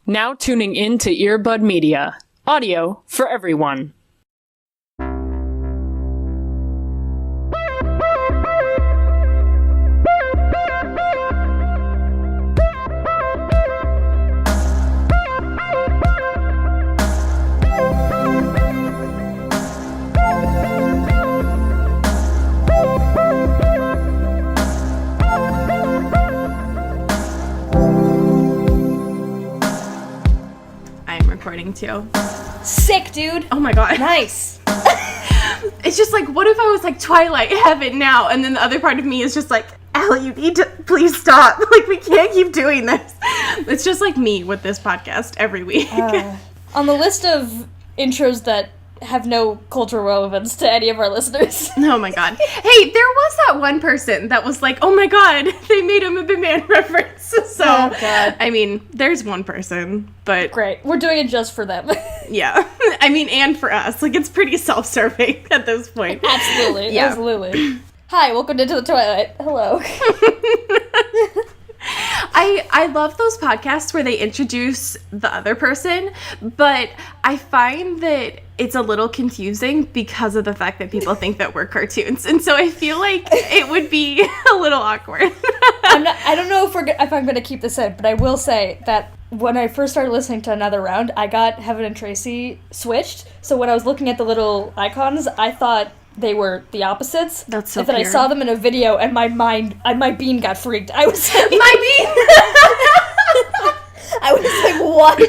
Now tuning in to Earbud Media. Audio for everyone. Too. Sick, dude. Oh my god. Nice. It's just like, what if I was like Twilight heaven now? And then the other part of me is just like, Allie, you need to please stop. Like, we can't keep doing this. It's just like me with this podcast every week. On the list of intros that have no cultural relevance to any of our listeners. Oh my god. Hey, there was that one person that was like, oh my god, they made him a Big Man reference. So, oh god. I mean, there's one person, but... Great. We're doing it just for them. Yeah. I mean, and for us. Like, it's pretty self-serving at this point. Absolutely. Yeah. Absolutely. Hi, welcome to the Twilight. Hello. I love those podcasts where they introduce the other person, but I find that it's a little confusing because of the fact that people think that we're cartoons, and so I feel like it would be a little awkward. I don't know if I'm going to keep this in, but I will say that when I first started listening to Another Round, I got Heaven and Tracy switched, so when I was looking at the little icons, I thought they were the opposites. That's so And then pure. I saw them in a video, and my bean got freaked. I was like, My bean! I was like, what?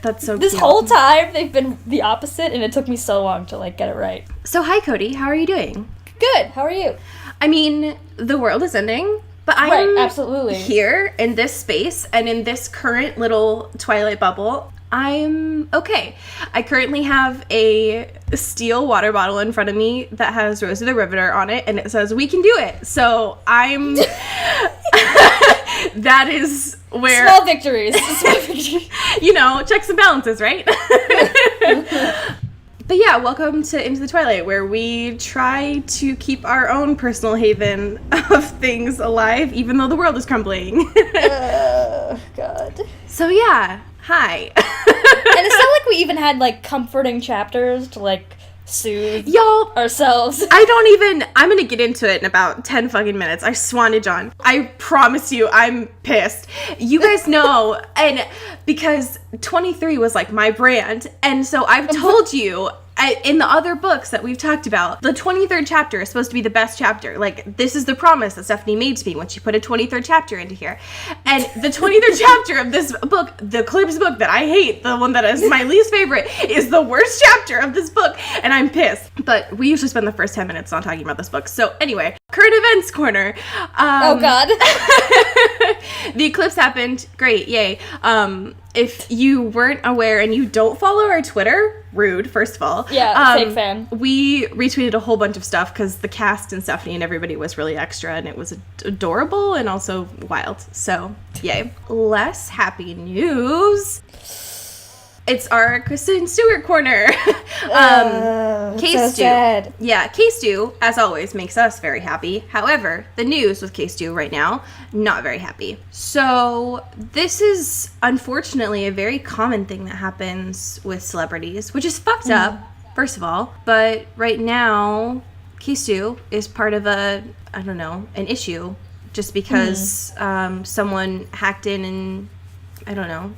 That's so This cute. whole time, they've been the opposite, and it took me so long to, like, get it right. So hi, Cody. How are you doing? Good. How are you? I mean, the world is ending, but I'm Right, absolutely. here in this space and in this current little Twilight bubble. I'm okay. I currently have a steel water bottle in front of me that has Rosie the Riveter on it, and it says, "We can do it." So I'm... That is where... Small victories. Small victories. You know, checks and balances, right? But yeah, welcome to Into the Twilight, where we try to keep our own personal haven of things alive, even though the world is crumbling. God. So yeah, hi. And it's not like we even had, like, comforting chapters to, like, soothe Y'all, ourselves. I'm gonna get into it in about 10 fucking minutes. I swan to John. I promise you, I'm pissed. You guys know, and because 23 was like my brand, and so I've told you, in the other books that we've talked about, the 23rd chapter is supposed to be the best chapter. Like, this is the promise that Stephanie made to me when she put a 23rd chapter into here. And the 23rd chapter of this book, the Eclipse book that I hate, the one that is my least favorite, is the worst chapter of this book, and I'm pissed. But we usually spend the first 10 minutes not talking about this book. So anyway, current events corner. Oh god. The eclipse happened. Great, yay. If you weren't aware and you don't follow our Twitter, rude, first of all. Yeah, fake fan. We retweeted a whole bunch of stuff because the cast and Stephanie and everybody was really extra, and it was adorable and also wild. So, yay. Less happy news. It's our Kristen Stewart corner. So sad. Yeah, K-Stew, as always, makes us very happy. However, the news with K-Stew right now, not very happy. So, this is unfortunately a very common thing that happens with celebrities, which is fucked up, first of all. But right now, K-Stew is part of an issue, just because someone hacked in and,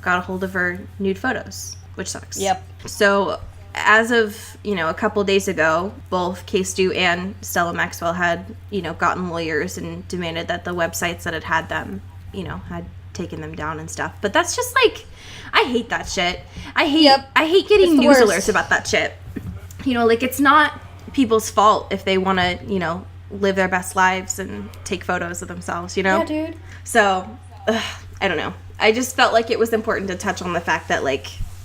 got a hold of her nude photos, which sucks. Yep. So, as of, a couple days ago, both K-Stew and Stella Maxwell had, gotten lawyers and demanded that the websites that had them, had taken them down and stuff. But that's just like, I hate that shit. I hate getting news alerts about that shit. It's not people's fault if they want to, live their best lives and take photos of themselves, Yeah, dude. So, I don't know. I just felt like it was important to touch on the fact that,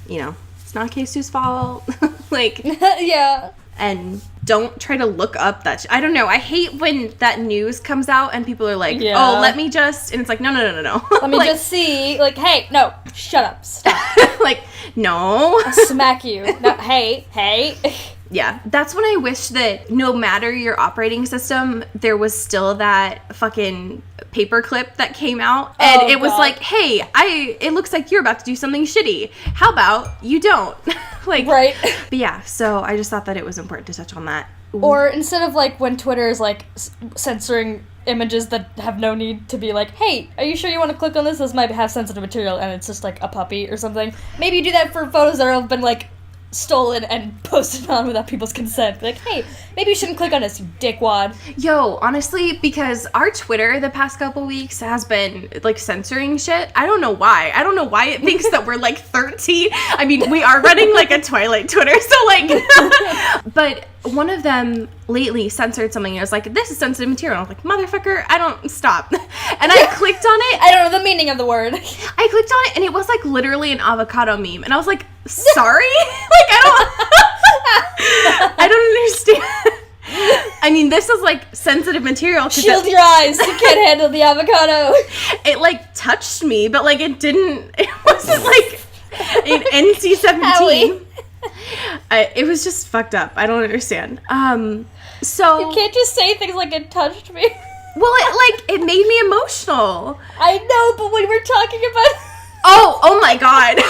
it's not K-Stew's fault. Yeah. And don't try to look up that I don't know. I hate when that news comes out and people are like, oh, let me just... And it's like, no. Let me just see. Like, hey, no, shut up. Stop. Like, no. I'll smack you. No, hey. Yeah, that's when I wish that no matter your operating system, there was still that fucking paperclip that came out, and it was God. like, hey, it looks like you're about to do something shitty. How about you don't? Like, Right. But yeah, so I just thought that it was important to touch on that. Or instead of, like, when Twitter is, like, censoring images that have no need to be like, hey, are you sure you want to click on this? This might have sensitive material, and it's just, like, a puppy or something. Maybe you do that for photos that have been, like, stolen and posted on without people's consent. Like, hey, maybe you shouldn't click on this, you dickwad. Yo, honestly, because our Twitter the past couple weeks has been, like, censoring shit. I don't know why. I don't know why it thinks that we're, like, 13. I mean, we are running, like, a Twilight Twitter, so, like... But one of them lately censored something, and it was like, this is sensitive material. I was like, motherfucker, I don't... Stop. And I clicked on it. I don't know the meaning of the word. I clicked on it, and it was, like, literally an avocado meme. And I was like, sorry? Like, I don't understand. I mean, this is, like, sensitive material. Shield your eyes. You can't handle the avocado. It, like, touched me, but, like, it wasn't, like, an NC-17. It was just fucked up. I don't understand. So... You can't just say things like it touched me. Well, it made me emotional. I know, but when we're talking about... Oh my God.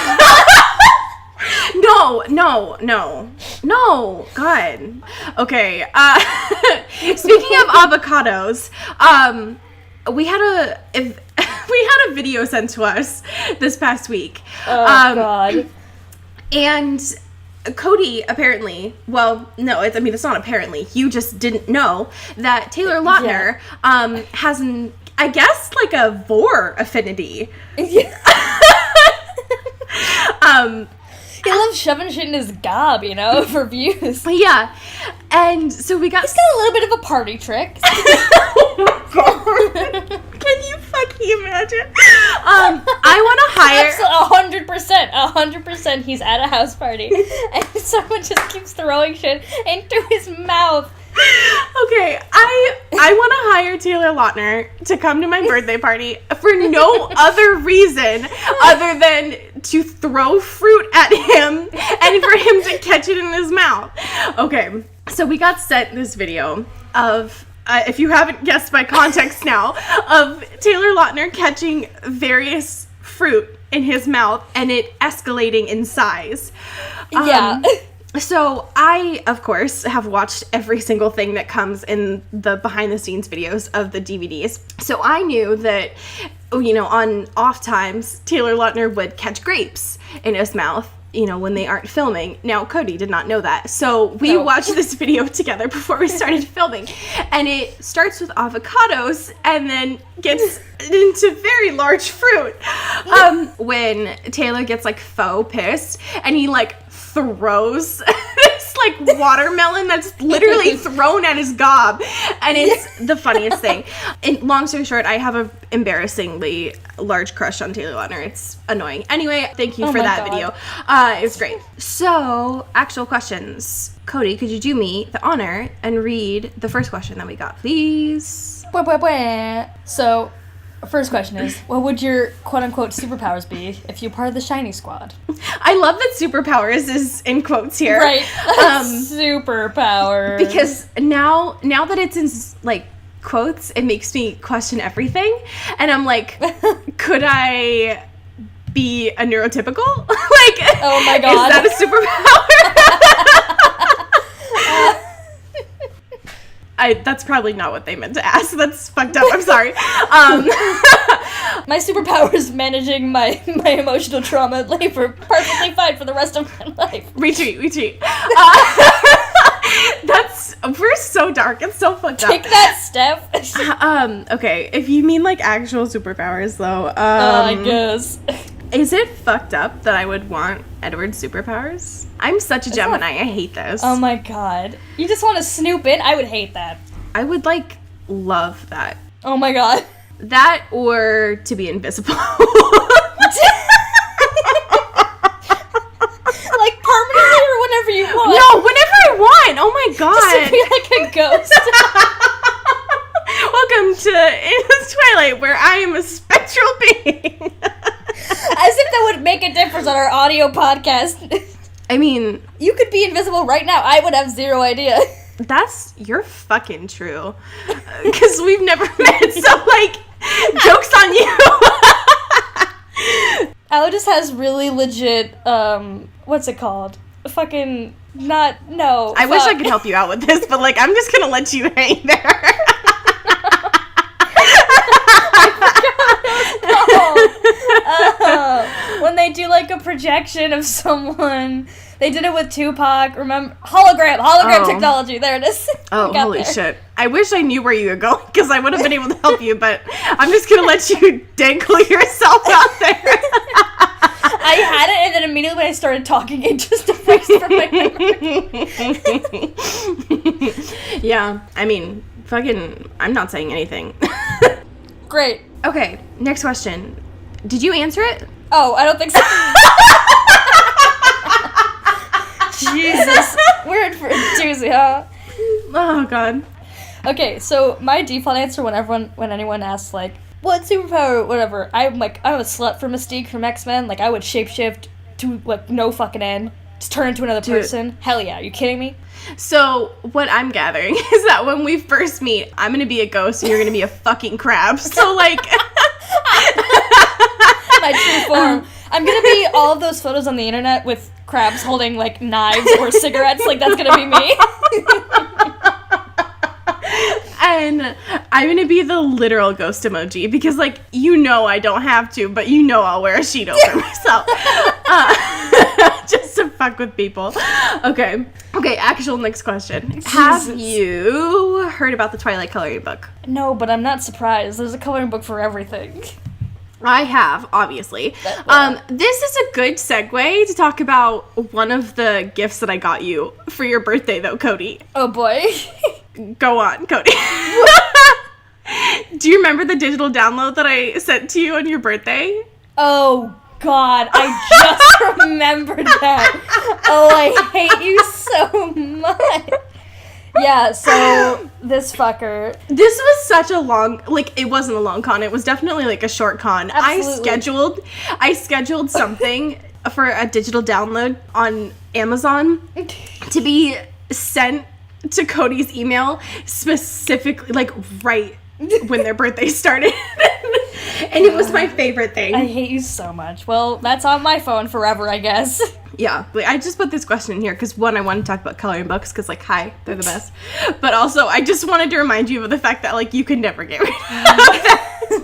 No, God. Okay, speaking of avocados, we had a video sent to us this past week. Oh, God. And Cody apparently, well, no, it's not apparently, you just didn't know that Taylor Lautner has I guess, like, a vor affinity. Yeah. He loves shoving shit in his gob, you know, for views. Yeah. And so we got... He's got a little bit of a party trick. Oh my God. Can you fucking imagine? I want to hire... 100%, he's at a house party, and someone just keeps throwing shit into his mouth. Okay, I want to hire Taylor Lautner to come to my birthday party for no other reason other than to throw fruit at him and for him to catch it in his mouth. Okay, so we got sent this video of, if you haven't guessed by context now, of Taylor Lautner catching various fruit in his mouth and it escalating in size. Yeah. So I, of course, have watched every single thing that comes in the behind-the-scenes videos of the DVDs. So I knew that, you know, on off times, Taylor Lautner would catch grapes in his mouth, you know, when they aren't filming. Now, Cody did not know that. So we watched this video together before we started filming. And it starts with avocados and then gets into very large fruit. When Taylor gets, like, faux pissed and he, like, throws this, like, watermelon that's literally thrown at his gob, and it's the funniest thing. And long story short, I have a embarrassingly large crush on Taylor Lautner. It's annoying. Anyway, thank you for that video. It was great. So, actual questions. Cody, could you do me the honor and read the first question that we got, please? So, first question is, what would your quote-unquote superpowers be if you're part of the Shiny Squad? I love that superpowers is in quotes here. Right. Superpowers. Because now that it's in, like, quotes, it makes me question everything. And I'm like, could I be a neurotypical? Like, oh my God. Is that a superpower? That's probably not what they meant to ask. That's fucked up. I'm sorry. My superpower is managing my emotional trauma at labor perfectly fine for the rest of my life. Retweet. We're so dark. It's so fucked up. Take that, Steph. Okay, if you mean, like, actual superpowers, though, I guess. Is it fucked up that I would want Edward's superpowers? I'm such a Gemini. I hate this. Oh my God. You just want to snoop in? I would hate that. I would, like, love that. Oh my God. That or to be invisible. Like, permanently or whenever you want? No, whenever I want. Oh my God. Just to be like a ghost. Welcome to Twilight, where I am a spectral being. As if that would make a difference on our audio podcast. I mean... You could be invisible right now. I would have zero idea. You're fucking true. Because we've never met, so, like... Joke's on you. Aloe just has really legit, what's it called? Fucking, I wish I could help you out with this, but, like, I'm just gonna let you hang there. When they do, like, a projection of someone, they did it with Tupac, remember? Hologram technology, there it is. Oh, holy shit. I wish I knew where you were going, because I would have been able to help you, but I'm just gonna let you dangle yourself out there. I had it, and then immediately when I started talking, it just erased from my memory. Yeah, I mean, fucking, I'm not saying anything. Great. Okay, next question. Did you answer it? Oh, I don't think so. Jesus. Weird for a doozy, huh? Oh, God. Okay, so my default answer when anyone asks, like, what superpower, whatever, I'm a slut for Mystique from X-Men. Like, I would shapeshift to, like, no fucking end. Just turn into another person. Hell yeah, are you kidding me? So, what I'm gathering is that when we first meet, I'm gonna be a ghost and you're gonna be a fucking crab. So, like... My true form. I'm gonna be all of those photos on the internet with crabs holding, like, knives or cigarettes. Like, that's gonna be me. And I'm gonna be the literal ghost emoji because, like, you know I don't have to, but you know I'll wear a sheet over myself. Just to fuck with people. Okay, actual next question. Jesus. Have you heard about the Twilight coloring book? No, but I'm not surprised. There's a coloring book for everything. I have, obviously. This is a good segue to talk about one of the gifts that I got you for your birthday, though, Cody. Oh, boy. Go on, Cody. Do you remember the digital download that I sent to you on your birthday? Oh, God. I just remembered that. Oh, I hate you so much. Yeah, so this fucker. This was such a long, like, it wasn't a long con. It was definitely, like, a short con. Absolutely. I scheduled something for a digital download on Amazon to be sent to Cody's email specifically, like, right when their birthday started. And it was my favorite thing. I hate you so much. Well, that's on my phone forever, I guess. Yeah, like, I just put this question in here because, one, I want to talk about coloring books because, like, hi, they're the best. But also, I just wanted to remind you of the fact that, like, you can never get rid of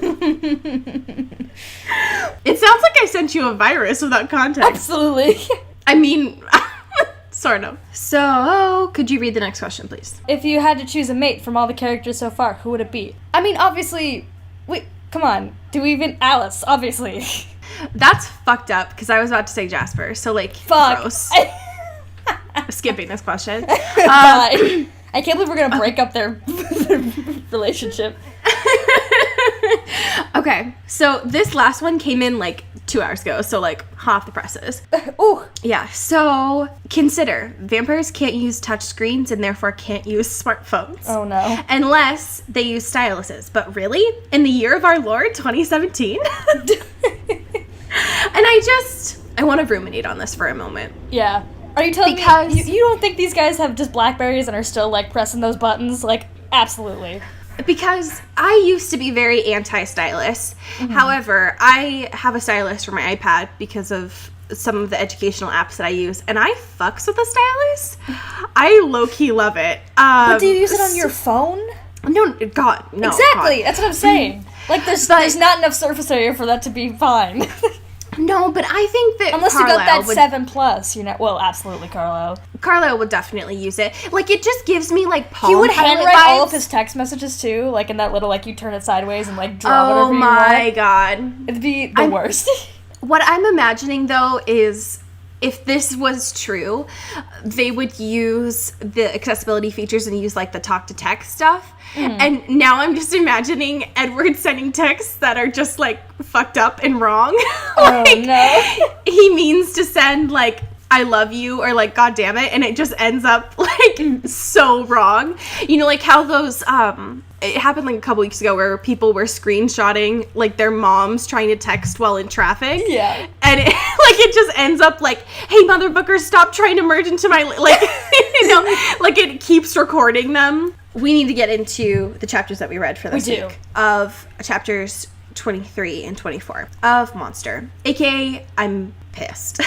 it. It sounds like I sent you a virus without context. Absolutely. I mean, sort of. So, could you read the next question, please? If you had to choose a mate from all the characters so far, who would it be? I mean, obviously, wait, come on. Do we even... Alice, obviously. That's fucked up, because I was about to say Jasper, so, like, fuck. Gross. Skipping this question. I can't believe we're gonna break up their relationship. Okay, so this last one came in, like, 2 hours ago, so, like, hot off the presses. Ooh. Yeah, so consider vampires can't use touch screens and therefore can't use smartphones. Oh, no. Unless they use styluses. But really? In the year of our Lord, 2017? And I want to ruminate on this for a moment. Yeah. Are you telling me you don't think these guys have just Blackberries and are still, like, pressing those buttons? Like, absolutely. Because I used to be very anti-stylus. Mm-hmm. However, I have a stylus for my iPad because of some of the educational apps that I use, and I fucks with the stylus. I low-key love it. But do you use it on your phone? No, God, no. Exactly, God. that's what I'm saying. Like, there's not enough surface area for that to be fine. No, but I think that unless Carlisle you got that 7+, you know. Well, absolutely, Carlisle. Carlisle would definitely use it. Like, it just gives me, like, Palm He would handwrite vibes. all of his text messages, too. Like, in that little, like, you turn it sideways and, like, draw whatever you want. Oh, my God. It'd be the worst. What I'm imagining, though, is if this was true, they would use the accessibility features and use, like, the talk-to-text stuff. Mm. And now I'm just imagining Edward sending texts that are just, like, fucked up and wrong. Like, oh, no. He means to send, like, I love you or, like, God damn it, and it just ends up, like, so wrong. You know, like, how those, it happened, like, a couple weeks ago where people were screenshotting, like, their moms trying to text while in traffic. Yeah. And, it just ends up, like, hey, motherfucker, stop trying to merge into my, like, you know, like, it keeps recording them. we need to get into the chapters that we read for this We do. week of chapters 23 and 24 of Monster, aka I'm pissed.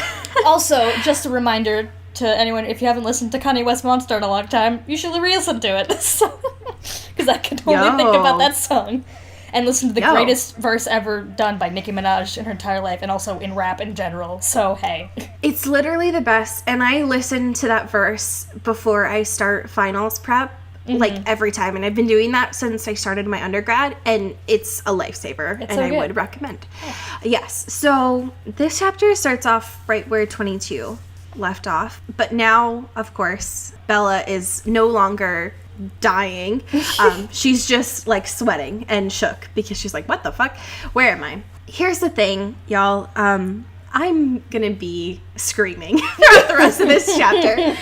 Also, just a reminder to anyone, if you haven't listened to Kanye West Monster in a long time, you should re-listen to it. Because I can only think about that song. And listen to the greatest verse ever done by Nicki Minaj in her entire life, and also in rap in general. So, hey. It's literally the best, and I listen to that verse before I start finals prep, like, every time. And I've been doing that since I started my undergrad, and it's a lifesaver, and I would recommend. Yes. So, this chapter starts off right where 22 left off. But now, of course, Bella is no longer dying. She's just like sweating and shook because she's like, what the fuck? Where am I? Here's the thing, y'all. I'm gonna be screaming throughout the rest of this chapter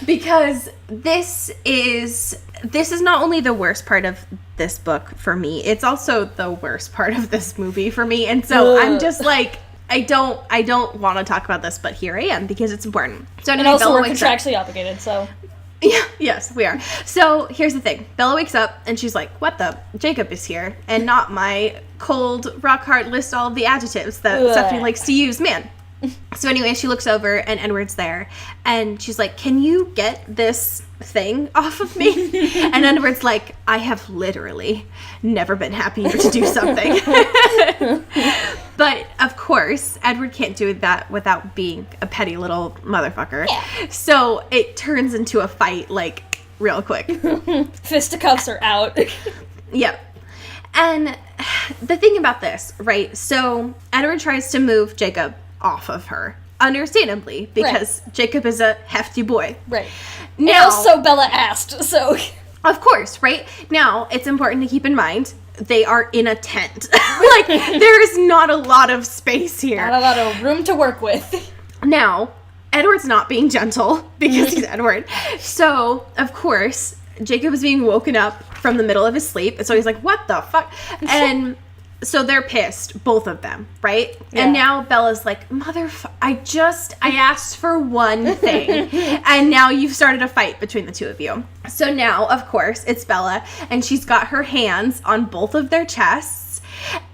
because this is not only the worst part of this book for me, it's also the worst part of this movie for me. And so I'm just like, I don't want to talk about this, but here I am because it's important. So anyway, and also Bella we're contractually obligated, so. Yeah, yes, we are. So here's the thing. Bella wakes up and she's like, what the? Jacob is here and not my cold, rock hard list all of the adjectives that Stephanie likes to use. Man. So anyway, she looks over and Edward's there and she's like, can you get this thing off of me? And Edward's like, I have literally never been happier to do something. But of course, Edward can't do that without being a petty little motherfucker. Yeah. So it turns into a fight, like, real quick. Fisticuffs are out. Yep. And the thing about this, right? So Edward tries to move Jacob off of her. Understandably, because Jacob is a hefty boy. Right. Now, and also Bella asked, so. Of course, right? Now, it's important to keep in mind, they are in a tent. Like, there is not a lot of space here. Not a lot of room to work with. Now, Edward's not being gentle because he's Edward. So, of course, Jacob is being woken up from the middle of his sleep. And so he's like, what the fuck? And so they're pissed, both of them, right? Yeah. And now Bella's like, I asked for one thing. And now you've started a fight between the two of you. So now, of course, it's Bella. And she's got her hands on both of their chests.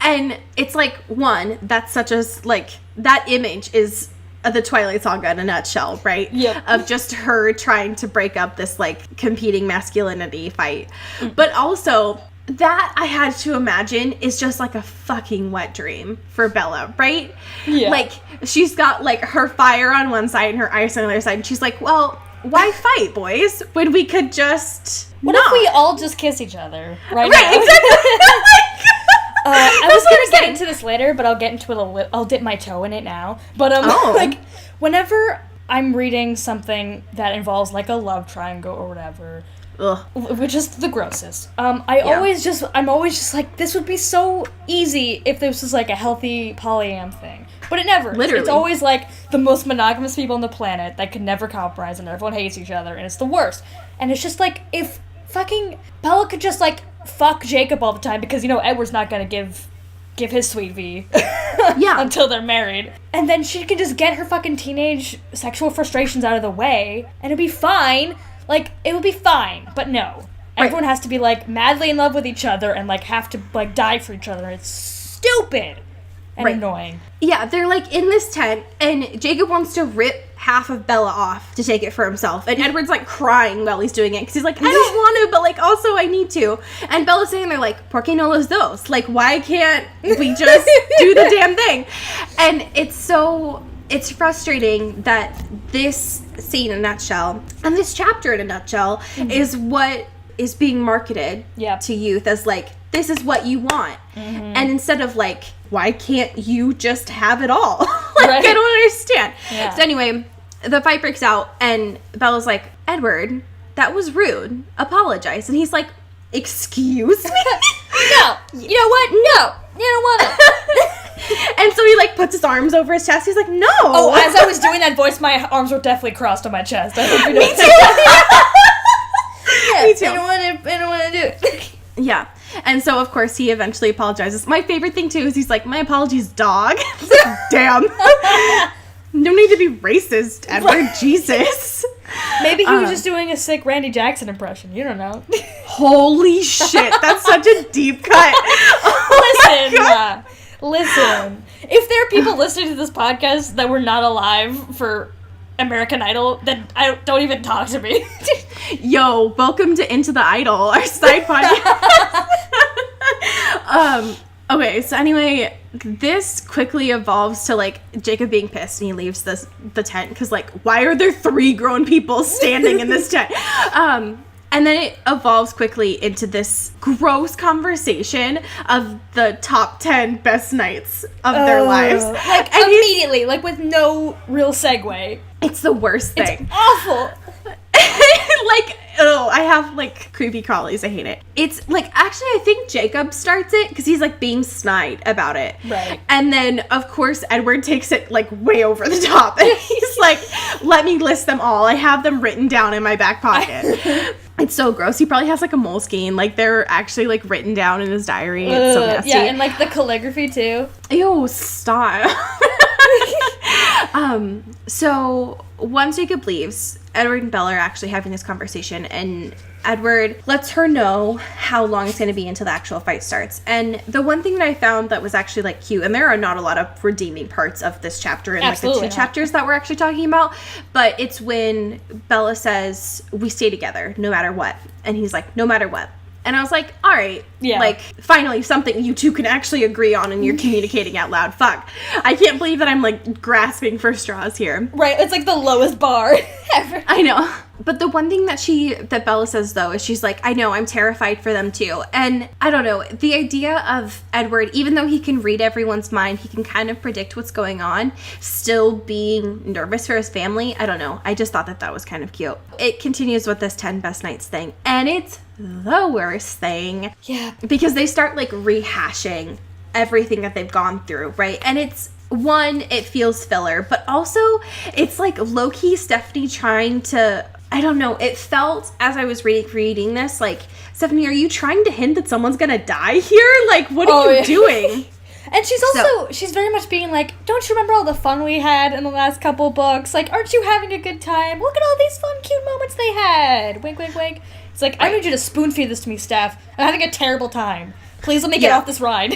And it's like, one, that's such a, like, that image is the Twilight Saga in a nutshell, right? Yep. Of just her trying to break up this, like, competing masculinity fight. But also, that I had to imagine is just like a fucking wet dream for Bella, right? Yeah. Like, she's got, like, her fire on one side and her ice on the other side. And she's like, well, why fight, boys? When we could just What if we all just kiss each other right now? Exactly. I was going to get into this later, but I'll get into it I'll dip my toe in it now. But, like, whenever I'm reading something that involves, like, a love triangle or whatever, which is the grossest. I'm always just like, this would be so easy if this was like a healthy polyam thing. But it never. Literally. It's always like the most monogamous people on the planet that can never compromise and everyone hates each other and it's the worst. And it's just like, if fucking Bella could just like fuck Jacob all the time because, you know, Edward's not gonna give his sweet V until they're married. And then she can just get her fucking teenage sexual frustrations out of the way and it'd be fine. Like, it would be fine, but no. Everyone has to be, like, madly in love with each other and, like, have to, like, die for each other. It's stupid and annoying. Yeah, they're, like, in this tent, and Jacob wants to rip half of Bella off to take it for himself. And Edward's, like, crying while he's doing it, because he's like, I don't want to, but, like, also I need to. And Bella's sitting there, like, ¿por qué no los dos? Like, why can't we just do the damn thing? And it's frustrating that this scene in a nutshell, and this chapter in a nutshell, is what is being marketed to youth as, like, this is what you want. And instead of, like, why can't you just have it all? Like, I don't understand. Yeah. So anyway, the fight breaks out, and Bella's like, Edward, that was rude. Apologize. And he's like, excuse me? No. You know what? No. You don't want it. And so he, like, puts his arms over his chest. He's like, no. Oh, as I was doing that voice, my arms were definitely crossed on my chest. I think Me too. Me too. I don't want to do it. Yeah. And so, of course, he eventually apologizes. My favorite thing, too, is he's like, my apologies, dog. Damn. No need to be racist, Edward. Jesus. Maybe he was just doing a sick Randy Jackson impression. You don't know. Holy shit, that's such a deep cut. Listen. If there are people listening to this podcast that were not alive for American Idol, then don't even talk to me. Yo, welcome to Into the Idol, our side podcast. Okay, so anyway, this quickly evolves to, like, Jacob being pissed and he leaves the tent because, like, why are there 3 grown people standing in this tent? And then it evolves quickly into this gross conversation of the top 10 best nights of their lives. Like, and immediately, like, with no real segue. It's the worst thing. It's awful. Like, I have, like, creepy crawlies. I hate it. It's, like, actually, I think Jacob starts it because he's, like, being snide about it. Right. And then, of course, Edward takes it, like, way over the top. And he's like, let me list them all. I have them written down in my back pocket. It's so gross. He probably has, like, a Moleskine. Like, they're actually, like, written down in his diary. It's so nasty. Yeah, and, like, the calligraphy, too. Ew, stop. So once Jacob leaves, Edward and Bella are actually having this conversation, and Edward lets her know how long it's going to be until the actual fight starts. And the one thing that I found that was actually, like, cute, and there are not a lot of redeeming parts of this chapter in, like, the 2 chapters that we're actually talking about, but it's when Bella says, we stay together no matter what. And he's like, no matter what. And I was like, all right, like, finally something you two can actually agree on and you're communicating out loud. Fuck. I can't believe that I'm, like, grasping for straws here. Right, it's, like, the lowest bar ever. I know. But the one thing that Bella says, though, is she's like, I know, I'm terrified for them, too. And I don't know, the idea of Edward, even though he can read everyone's mind, he can kind of predict what's going on, still being nervous for his family, I don't know. I just thought that was kind of cute. It continues with this 10 best nights thing, and it's the worst thing. Yeah. Because they start, like, rehashing everything that they've gone through, right? And it's, one, it feels filler, but also it's, like, low-key Stephanie trying to, I don't know, it felt, as I was reading this, like, Stephanie, are you trying to hint that someone's gonna die here? Like, what are you doing? And she's also, she's very much being like, don't you remember all the fun we had in the last couple books? Like, aren't you having a good time? Look at all these fun, cute moments they had. Wink, wink, wink. It's like, I need you to spoon feed this to me, Steph. I'm having a terrible time. Please let me get off this ride.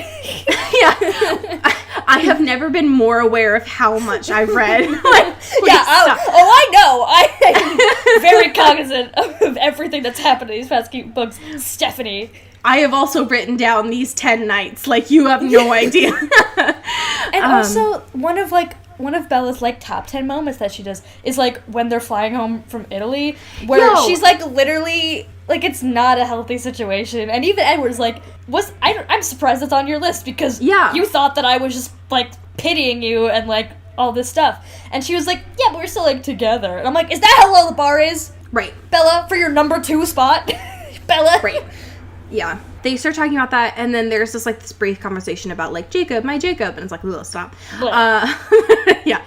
I have never been more aware of how much I've read. Like, I know. I'm very cognizant of everything that's happened in these past few books, Stephanie. I have also written down these 10 nights. Like, you have no idea. And also, one of Bella's, like, top 10 moments that she does is, like, when they're flying home from Italy, where she's, like, literally, like, it's not a healthy situation. And even Edward's like, I'm surprised it's on your list, because you thought that I was just, like, pitying you and, like, all this stuff. And she was like, yeah, but we're still, like, together. And I'm like, is that how low the bar is? Right. Bella, for your number 2 spot? Bella? Right. Yeah. They start talking about that, and then there's just, like, this brief conversation about, like, Jacob, my Jacob, and it's like, ooh, stop. Yeah.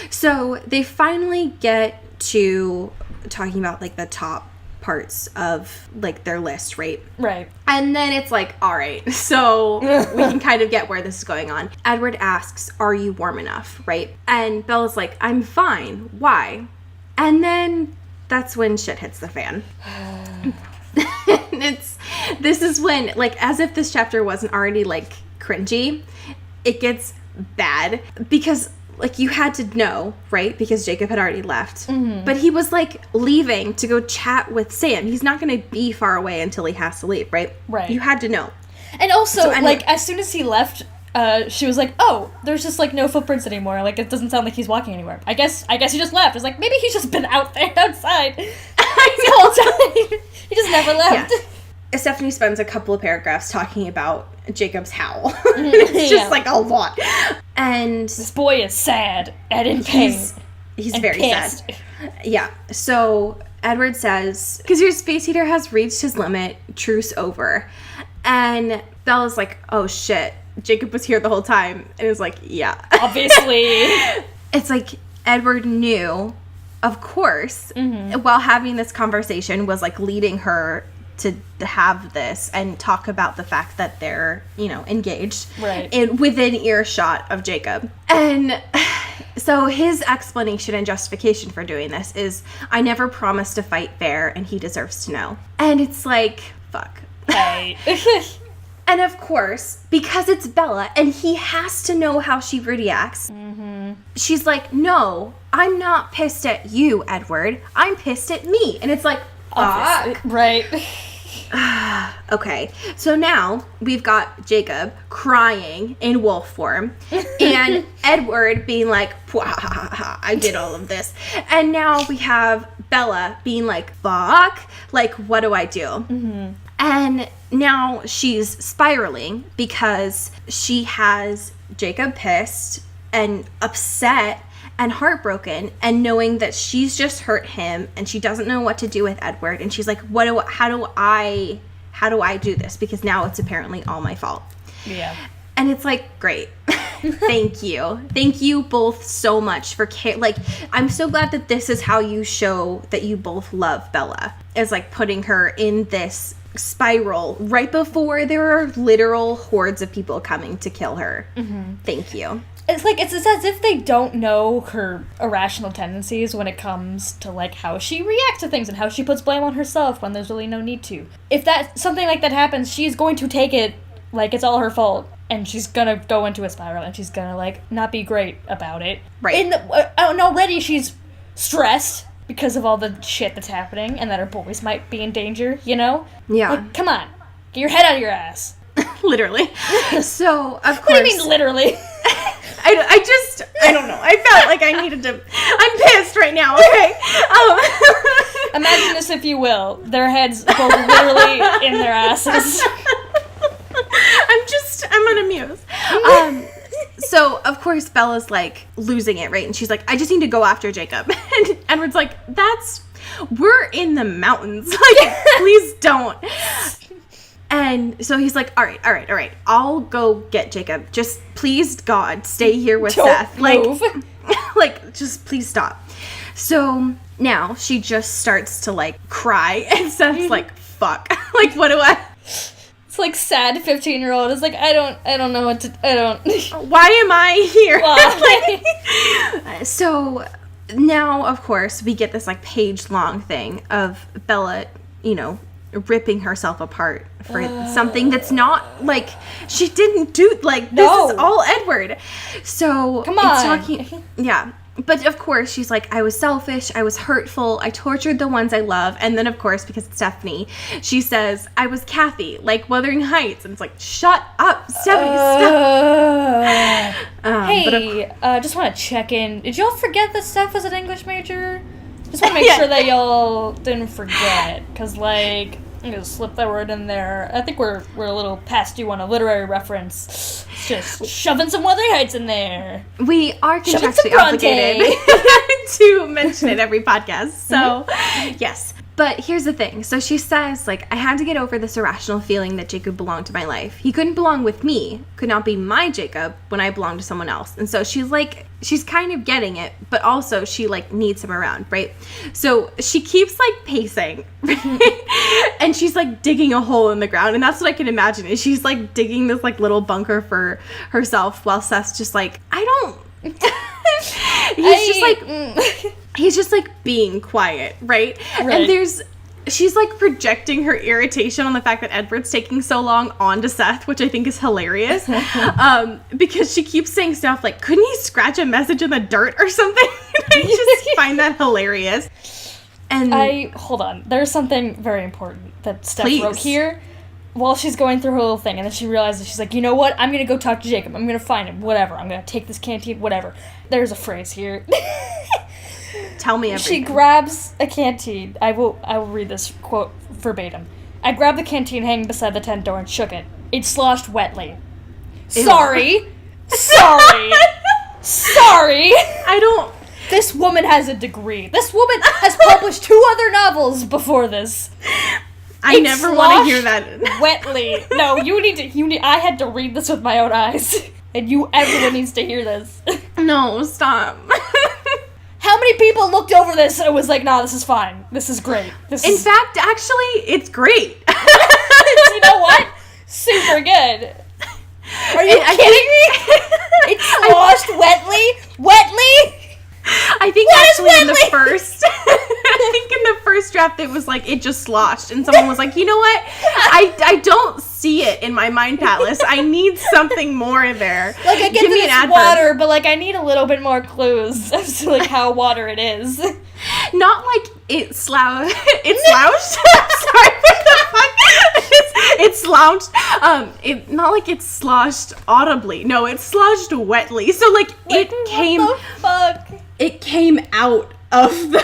So they finally get to talking about, like, the top parts of, like, their list, right? Right. And then it's like, all right, so we can kind of get where this is going on. Edward asks, are you warm enough, right? And Bella's like, I'm fine. Why? And then that's when shit hits the fan. This is when, like, as if this chapter wasn't already, like, cringy, it gets bad because, like, you had to know, right? Because Jacob had already left. Mm-hmm. But he was, like, leaving to go chat with Sam. He's not going to be far away until he has to leave, right? Right. You had to know. And also, like, as soon as he left, she was like, oh, there's just, like, no footprints anymore. Like, it doesn't sound like he's walking anywhere. I guess he just left. It's like, maybe he's just been outside the whole time. He just never left. Yeah. Stephanie spends a couple of paragraphs talking about Jacob's howl. It's just, like, a lot. And this boy is sad and in pain. He's very sad. Yeah. So Edward says, because your space heater has reached his limit, truce over. And Bella's like, oh, shit. Jacob was here the whole time. And it's like, yeah. Obviously. It's like Edward knew, of course, while having this conversation, was, like, leading her to have this and talk about the fact that they're, you know, engaged, right, within earshot of Jacob. And so his explanation and justification for doing this is, I never promised to fight fair and he deserves to know. And it's like, fuck. Hey. And of course, because it's Bella and he has to know how she reacts, she's like, no, I'm not pissed at you, Edward. I'm pissed at me. And it's like, fuck. Right. Okay, so now we've got Jacob crying in wolf form and Edward being like, I did all of this. And now we have Bella being like, fuck, like, what do I do? And now she's spiraling because she has Jacob pissed and upset and heartbroken and knowing that she's just hurt him and she doesn't know what to do with Edward. And she's like, how do I do this? Because now it's apparently all my fault. Yeah. And it's like, great. Thank you. Thank you both so much for like, I'm so glad that this is how you show that you both love Bella, is like putting her in this spiral right before there are literal hordes of people coming to kill her. Thank you. It's like, it's as if they don't know her irrational tendencies when it comes to, like, how she reacts to things and how she puts blame on herself when there's really no need to. If something like that happens, she's going to take it like it's all her fault, and she's gonna go into a spiral, and she's gonna, like, not be great about it. Right. And already she's stressed because of all the shit that's happening, and that her boys might be in danger, you know? Yeah. Like, come on. Get your head out of your ass. Literally. So, of course. What do you mean, literally? I don't know. I felt like I needed to. I'm pissed right now, okay? Imagine this, if you will. Their heads both literally in their asses. I'm unamused. So, of course, Bella's, like, losing it, right? And she's like, I just need to go after Jacob. And Edward's like, we're in the mountains. Like, please don't. And so he's like, all right. I'll go get Jacob. Just please, God, stay here with Seth. Move. Like, just please stop. So now she just starts to, like, cry. And Seth's like, fuck. Like, what do I... It's like sad 15-year-old. It's like, I don't know what to... Why am I here? Why? So now, of course, we get this, like, page-long thing of Bella, you know, ripping herself apart for something that's not, like, she didn't do, like, this is all Edward. So come on. Yeah. But of course she's like, I was selfish, I was hurtful, I tortured the ones I love. And then of course, because it's Stephanie, she says, I was Kathy, like Wuthering Heights. And it's like, shut up, Stephanie, stop. Hey, just want to check in. Did y'all forget that Steph was an English major? Just want to make sure that y'all didn't forget. Because, like, I'm going to slip that word in there. I think we're a little past you on a literary reference. Just shoving some Wuthering Heights in there. We are contractually obligated to mention it every podcast. So, yes. But here's the thing. So she says, like, I had to get over this irrational feeling that Jacob belonged to my life. He couldn't belong with me, could not be my Jacob when I belonged to someone else. And so she's like, she's kind of getting it, but also she, like, needs him around, right? So she keeps, like, pacing, and she's, like, digging a hole in the ground. And that's what I can imagine is she's, like, digging this, like, little bunker for herself while Seth's just like, he's just like being quiet, right? And she's like projecting her irritation on the fact that Edward's taking so long onto Seth, which I think is hilarious. Because she keeps saying stuff like, couldn't he scratch a message in the dirt or something? I just find that hilarious. And hold on. There's something very important that Steph wrote here while she's going through her little thing, and then she realizes, she's like, you know what? I'm going to go talk to Jacob. I'm going to find him. Whatever. I'm going to take this canteen. Whatever. There's a phrase here. Tell me everything. She grabs a canteen. I will read this quote verbatim. I grabbed the canteen hanging beside the tent door and shook it. It sloshed wetly. Ew. Sorry. This woman has a degree. This woman has published 2 other novels before this. I never want to hear that. Wetly. No, you need I had to read this with my own eyes. And everyone needs to hear this. No, stop. How many people looked over this and was like, nah, this is fine. This is great. In fact, actually, it's great. You know what? Super good. Are you kidding me? It sloshed wetly? I think actually in the first... think in the first draft it was like, it just sloshed. And someone was like, you know what? I don't see it in my mind palace. I need something more there. Like, I get that it's water, but, like, I need a little bit more clues as to, like, how water it is. Not like it slouched. It slouched? Sorry, what the fuck? It slouched. Not like it sloshed audibly. No, it sloshed wetly. So, like it came... What the fuck? It came out of the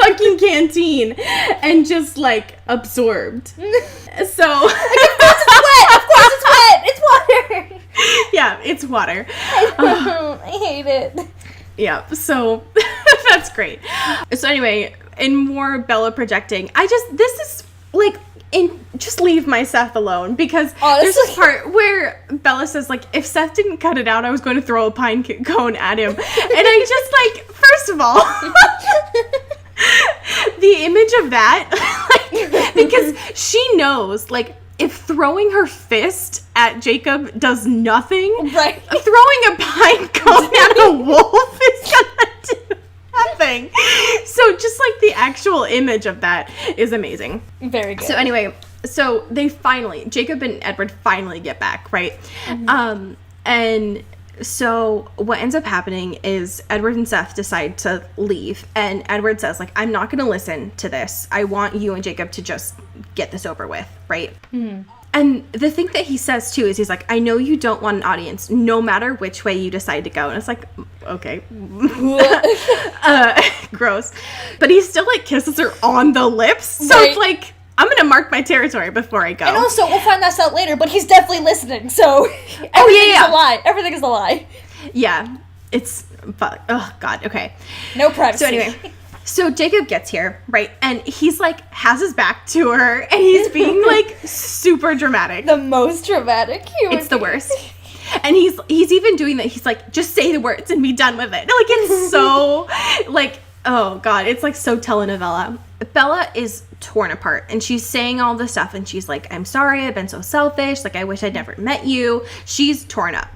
fucking canteen and just, like, absorbed. So... Of course it's wet! It's water! Yeah, it's water. I hate it. Yeah, so that's great. So anyway, in more Bella projecting, this is, like, just leave my Seth alone, because there's this part where Bella says, like, if Seth didn't cut it out, I was going to throw a pine cone at him. And I just, like, first of all, the image of that, like, because she knows, like, if throwing her fist at Jacob does nothing, right, throwing a pine cone at a wolf is gonna do nothing. So just, like, the actual image of that is amazing. Very good. So anyway, so Jacob and Edward finally get back, right? Mm-hmm. And so what ends up happening is Edward and Seth decide to leave, and Edward says, like, I'm not going to listen to this. I want you and Jacob to just get this over with, right? Mm-hmm. And the thing that he says, too, is he's like, I know you don't want an audience, no matter which way you decide to go. And it's like, okay. Gross. But he still, like, kisses her on the lips. So It's like, I'm going to mark my territory before I go. And also, we'll find this out later, but he's definitely listening, so everything is a lie. Everything is a lie. Yeah. It's, oh, God, okay. No privacy. So anyway, so Jacob gets here, right? And he's, like, has his back to her, and he's being, like, super dramatic. The most dramatic human It's the worst. And he's even doing that. He's like, just say the words and be done with it. Like, it's so, like, oh, God, it's, like, so telenovela. Bella is torn apart, and she's saying all this stuff, and she's like, I'm sorry, I've been so selfish, like, I wish I'd never met you. She's torn up.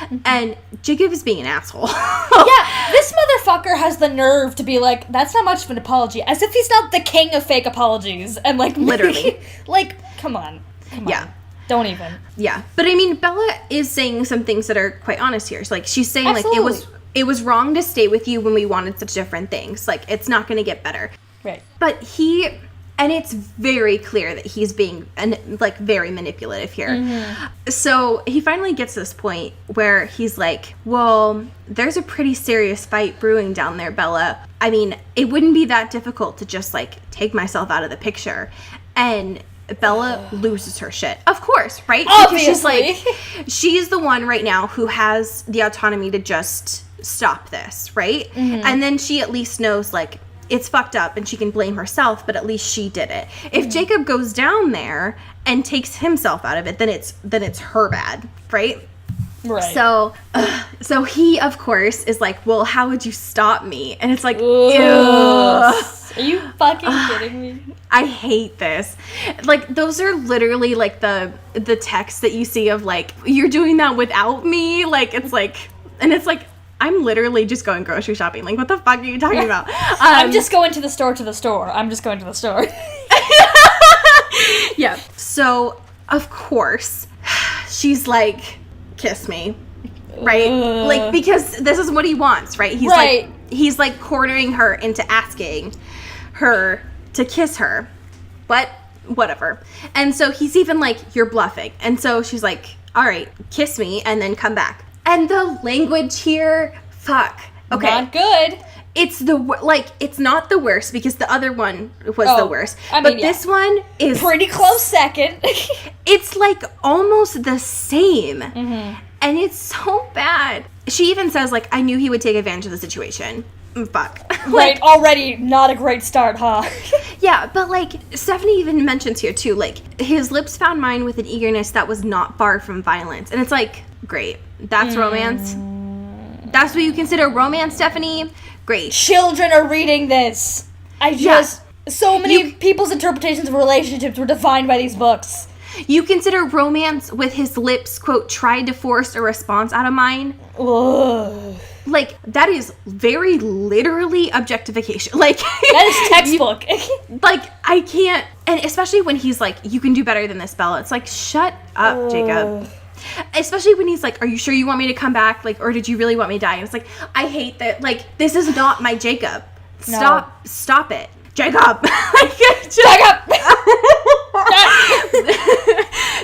Mm-hmm. And Jacob is being an asshole. Yeah, this motherfucker has the nerve to be like, that's not much of an apology, as if he's not the king of fake apologies, and, like, literally. Like, come on. Yeah. Don't even. Yeah. But, I mean, Bella is saying some things that are quite honest here. So, like, she's saying, Absolutely. like, it was wrong to stay with you when we wanted such different things. Like, it's not going to get better. Right. But and it's very clear that he's being, like, very manipulative here. Mm-hmm. So he finally gets to this point where he's like, well, there's a pretty serious fight brewing down there, Bella. I mean, it wouldn't be that difficult to just, like, take myself out of the picture. And Bella loses her shit. Of course, right? Obviously. Because she's the one right now who has the autonomy to just stop this, right? Mm-hmm. And then she at least knows, like, it's fucked up and she can blame herself, but at least she did it. If Jacob goes down there and takes himself out of it, then it's her bad, right? Right. So he, of course, is like, well, how would you stop me? And it's like, ew. Are you fucking kidding me? I hate this. Like, those are literally, like, the texts that you see of, like, you're doing that without me. Like, it's like, and it's like, I'm literally just going grocery shopping. Like, what the fuck are you talking about? I'm just going to the store. I'm just going to the store. Yeah. So, of course, she's like, kiss me. Right? Like, because this is what he wants, right? He's like cornering her into asking her to kiss her. But whatever. And so he's even like, you're bluffing. And so she's like, all right, kiss me and then come back. And the language here, fuck. Okay. Not good. It's it's not the worst because the other one was the worst. This one is pretty close second. It's like almost the same. Mm-hmm. And it's so bad. She even says, like, I knew he would take advantage of the situation. Fuck. Right, already not a great start, huh? Yeah, but, like, Stephanie even mentions here, too, like, his lips found mine with an eagerness that was not far from violence. And it's like, great. That's romance? That's what you consider romance, Stephanie? Great. Children are reading this. So many people's interpretations of relationships were defined by these books. You consider romance with his lips, quote, tried to force a response out of mine. Ugh. Like, that is very literally objectification. Like, That is textbook. like, I can't, and especially when he's like, you can do better than this, Bella. It's like, shut up, Jacob. Especially when he's like, are you sure you want me to come back? Like, or did you really want me to die? And it's like, I hate that. Like, this is not my Jacob. Stop it. Jacob. Like, Jacob!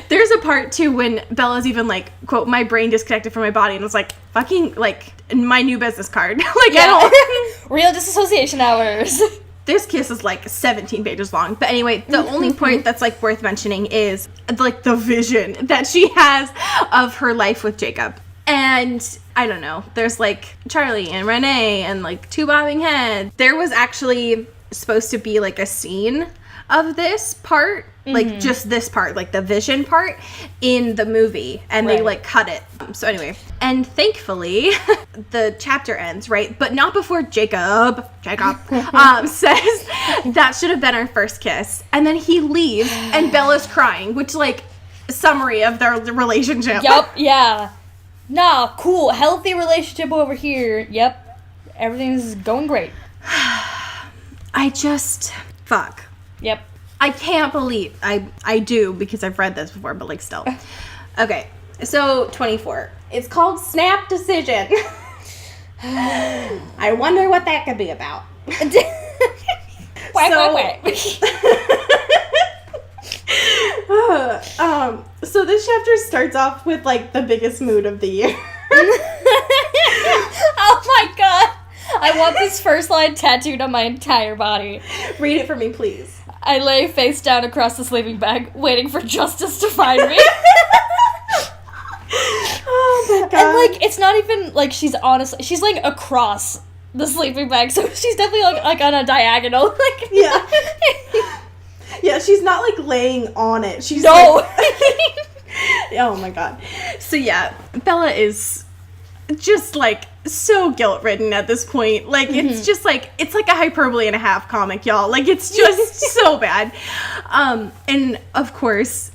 There's a part too when Bella's even like, quote, my brain disconnected from my body, and it's like, fucking, like, my new business card. Like, I don't. Real disassociation hours. This kiss is like 17 pages long. But anyway, the only point that's like worth mentioning is like the vision that she has of her life with Jacob. And I don't know, there's like Charlie and Renee and like two bobbing heads. There was actually supposed to be like a scene of this part, like just this part, like the vision part in the movie, and they like cut it. So anyway, and thankfully the chapter ends, right? But not before Jacob says that should have been our first kiss, and then he leaves and Bella's crying, which, like, summary of their relationship. Yup, yeah. Nah, cool, healthy relationship over here. Yep, everything's going great. Fuck. Yep. I can't believe, I do, because I've read this before, but like still. Okay, so 24. It's called Snap Decision. I wonder what that could be about. So this chapter starts off with like the biggest mood of the year. Oh my god. I want this first line tattooed on my entire body. Read it for me, please. I lay face down across the sleeping bag, waiting for justice to find me. Oh my god. And, like, it's not even, like, she's laying across the sleeping bag, so she's definitely, like on a diagonal. Like, yeah. Yeah, she's not, like, laying on it. She's no! Like, oh my god. So, yeah, Bella is just, like, so guilt-ridden at this point. Like, it's just, like, it's like a hyperbole and a half comic, y'all. Like, it's just so bad. And, of course,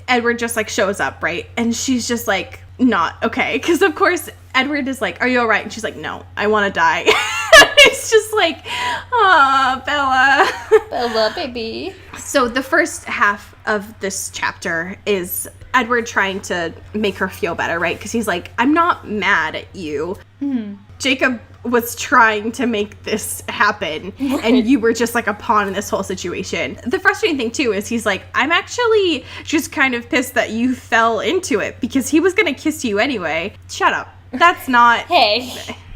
Edward just, like, shows up, right? And she's just, like, not okay. Because, of course, Edward is like, are you all right? And she's like, no, I want to die. It's just like, aw, Bella. Bella, baby. So the first half of this chapter is Edward trying to make her feel better, right? Because he's like, I'm not mad at you. Jacob was trying to make this happen, and you were just like a pawn in this whole situation. The frustrating thing too is he's like, I'm actually just kind of pissed that you fell into it, because he was gonna kiss you anyway. Shut up. That's not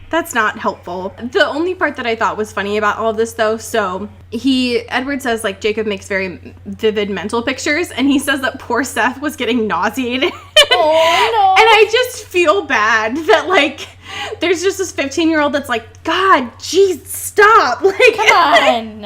that's not helpful. The only part that I thought was funny about all of this, though, so Edward says, like, Jacob makes very vivid mental pictures, and he says that poor Seth was getting nauseated. Oh, no. And I just feel bad that, like, there's just this 15-year-old that's like, God, jeez, stop. Like, come on.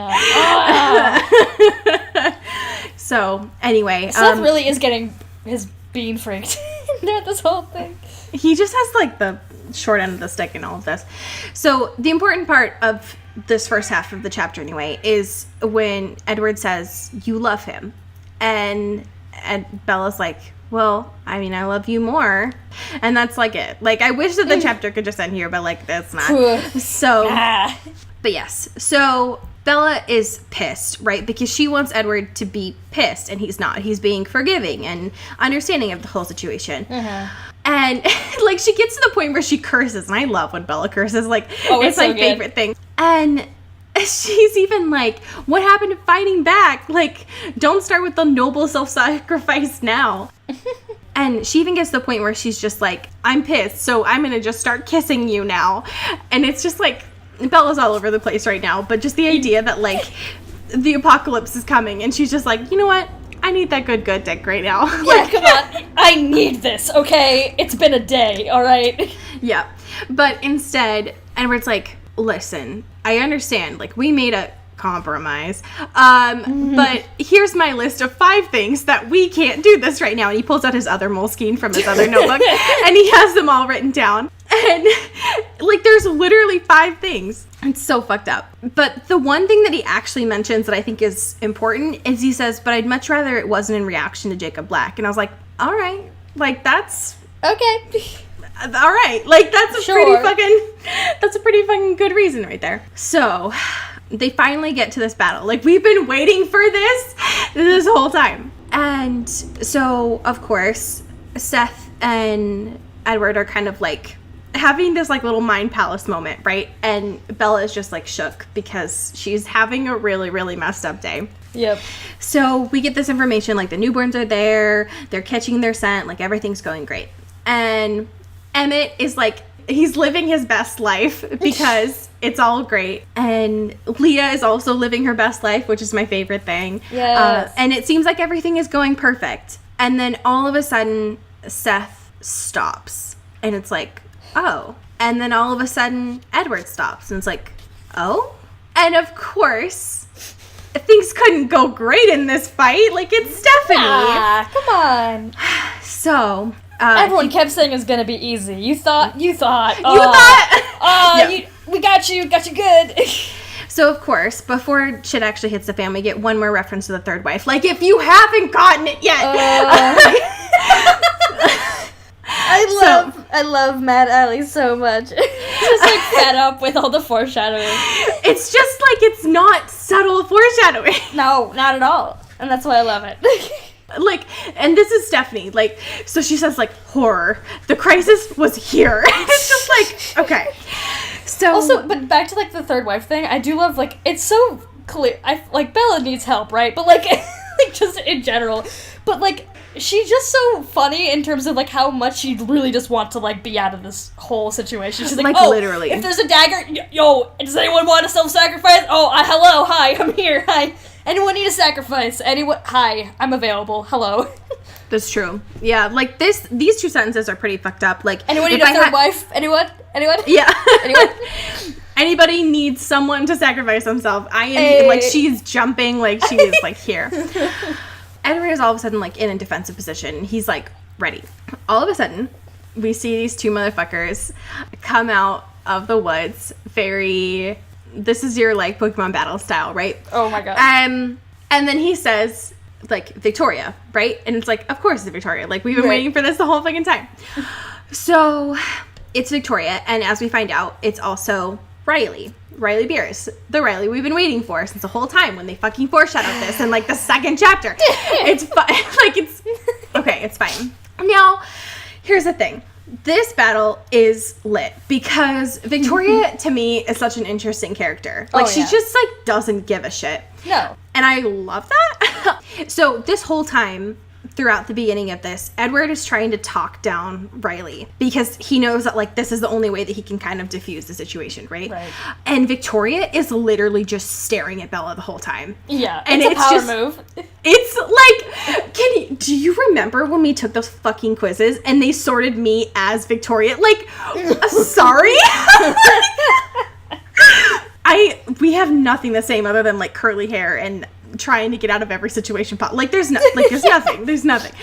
So, anyway. Seth really is getting his bean freaked at this whole thing. He just has, like, the short end of the stick in all of this. So the important part of this first half of the chapter anyway is when Edward says you love him, and Bella's like, well, I mean, I love you more, and that's like it. Like, I wish that the chapter could just end here, but like that's not. So but yes, so Bella is pissed, right? Because she wants Edward to be pissed, and he's not. He's being forgiving and understanding of the whole situation. And, like, she gets to the point where she curses, and I love when Bella curses. Like, it's my favorite thing. And she's even like, what happened to fighting back? Like, don't start with the noble self-sacrifice now. And she even gets to the point where she's just like, I'm pissed, so I'm gonna just start kissing you now. And it's just like, Bella's all over the place right now, but just the idea that, like, the apocalypse is coming, and she's just like, you know what? I need that good dick right now. Yeah, come on. I need this, okay? It's been a day, all right? Yeah. But instead, Edward's like, listen, I understand. Like, we made a compromise. But here's my list of 5 things that we can't do this right now. And he pulls out his other Moleskine from his other notebook, and he has them all written down. And, like, there's literally 5 things. It's so fucked up. But the one thing that he actually mentions that I think is important is he says, but I'd much rather it wasn't in reaction to Jacob Black. And I was like, all right. Like, that's... Okay. All right. Like, that's a pretty fucking good reason right there. So, they finally get to this battle. Like, we've been waiting for this whole time. And so, of course, Seth and Edward are kind of, like, having this, like, little mind palace moment, right? And Bella is just, like, shook because she's having a really, really messed up day. Yep. So we get this information, like, the newborns are there, they're catching their scent, like, everything's going great. And Emmett is, like, he's living his best life because it's all great. And Leah is also living her best life, which is my favorite thing. Yes. And it seems like everything is going perfect. And then all of a sudden, Seth stops. And it's like, oh. And then all of a sudden, Edward stops. And it's like, oh? And of course, things couldn't go great in this fight. Like, it's Stephanie. Ah, come on. So... everyone kept saying it was gonna be easy. You thought. You thought? Yeah. We got you good. So, of course, before shit actually hits the fan, we get one more reference to the third wife. Like, if you haven't gotten it yet. I love Mad Allie so much. Just like fed up with all the foreshadowing. It's just like it's not subtle foreshadowing. No, not at all. And that's why I love it. Like, and this is Stephanie. Like, so she says, like, horror. The crisis was here. It's just like, okay. So also, but back to like the third wife thing, I do love, like, it's so clear. Like, Bella needs help, right? But like, like just in general. But like, she's just so funny in terms of, like, how much she really just wants to, like, be out of this whole situation. She's like, oh, literally. If there's a dagger, yo, does anyone want to self-sacrifice? Oh, hello, hi, I'm here, hi. Anyone need a sacrifice? Anyone? Hi, I'm available, hello. That's true. Yeah, like, these 2 sentences are pretty fucked up. Like, anyone need a third wife? Anyone? Yeah. Anyone? Anybody needs someone to sacrifice themselves. I am, like, she's jumping, like, she is, like, here. Edward is all of a sudden, like, in a defensive position. He's, like, ready. All of a sudden, we see these 2 motherfuckers come out of the woods. Very, this is your, like, Pokemon battle style, right? Oh, my God. And then he says, like, Victoria, right? And it's like, of course it's Victoria. Like, we've been waiting for this the whole fucking time. So, it's Victoria. And as we find out, it's also Riley Beers, the Riley we've been waiting for since the whole time when they fucking foreshadowed this in, like, the 2nd chapter. It's like, it's okay, it's fine. Now, here's the thing. This battle is lit because Victoria, to me, is such an interesting character. Like, she just, like, doesn't give a shit. No. And I love that. So, this whole time, throughout the beginning of this, Edward is trying to talk down Riley because he knows that, like, this is the only way that he can kind of diffuse the situation, right? And Victoria is literally just staring at Bella the whole time. Yeah, and it's a power move. It's like, do you remember when we took those fucking quizzes and they sorted me as Victoria? Like, sorry? We have nothing the same other than, like, curly hair and trying to get out of every situation. Like, there's nothing. There's nothing.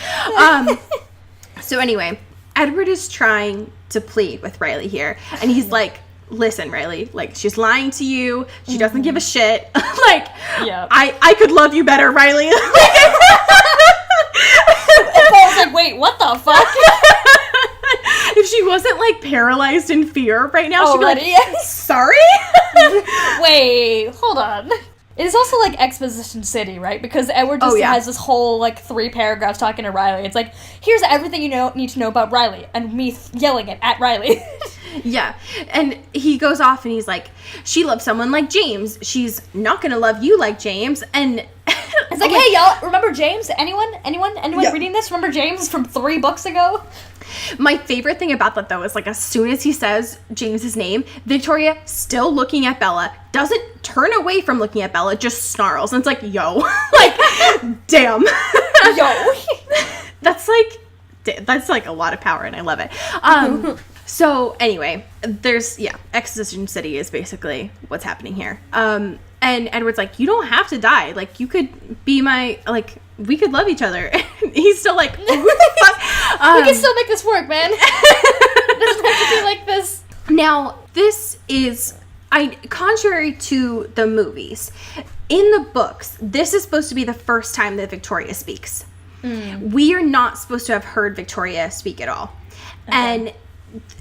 So anyway, Edward is trying to plead with Riley here. And he's like, listen, Riley, like, she's lying to you. She doesn't give a shit. Like, I could love you better, Riley. I was like, wait, what the fuck? If she wasn't, like, paralyzed in fear right now, she'd be like, sorry? Wait, hold on. It is also, like, Exposition City, right? Because Edward just has this whole, like, 3 paragraphs talking to Riley. It's like, here's everything you need to know about Riley, and me yelling it at Riley. Yeah, and he goes off and he's like, she loves someone like James. She's not gonna love you like James. And it's like, hey, y'all, remember James? Anyone reading this? Remember James from 3 books ago? My favorite thing about that, though, is, like, as soon as he says James's name, Victoria, still looking at Bella, doesn't turn away from looking at Bella, just snarls. And it's like, yo, like, damn. Yo. That's like a lot of power, and I love it. So, anyway, there's, Exposition City is basically what's happening here. And Edward's like, you don't have to die. Like, you could be my, like, we could love each other. He's still like, who the fuck? We can still make this work, man. It doesn't have to be like this. Now, this is, contrary to the movies, in the books, this is supposed to be the first time that Victoria speaks. We are not supposed to have heard Victoria speak at all. Okay. And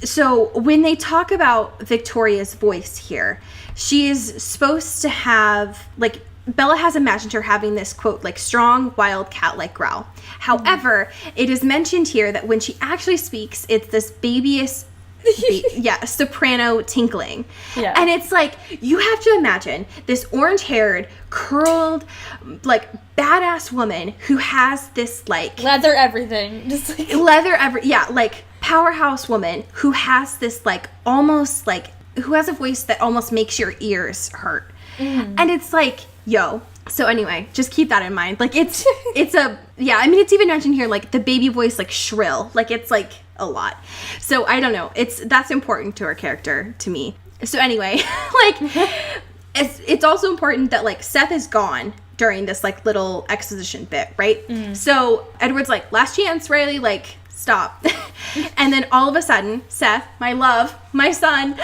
so when they talk about Victoria's voice here, she is supposed to have, like, Bella has imagined her having this, quote, like, strong, wild cat-like growl. However, it is mentioned here that when she actually speaks, it's this babyish, soprano tinkling. Yeah. And it's like, you have to imagine this orange-haired, curled, like, badass woman who has this, like... leather everything. Just like... like, powerhouse woman who has this, like, almost, like, who has a voice that almost makes your ears hurt. And it's like, yo. So anyway, just keep that in mind. Like, it's even mentioned here, like, the baby voice, like, shrill. Like, it's, like, a lot. So, I don't know. That's important to her character, to me. So anyway, like, it's also important that, like, Seth is gone during this, like, little exposition bit, right? So, Edward's like, last chance, Riley, like, stop. And then all of a sudden, Seth, my love, my son,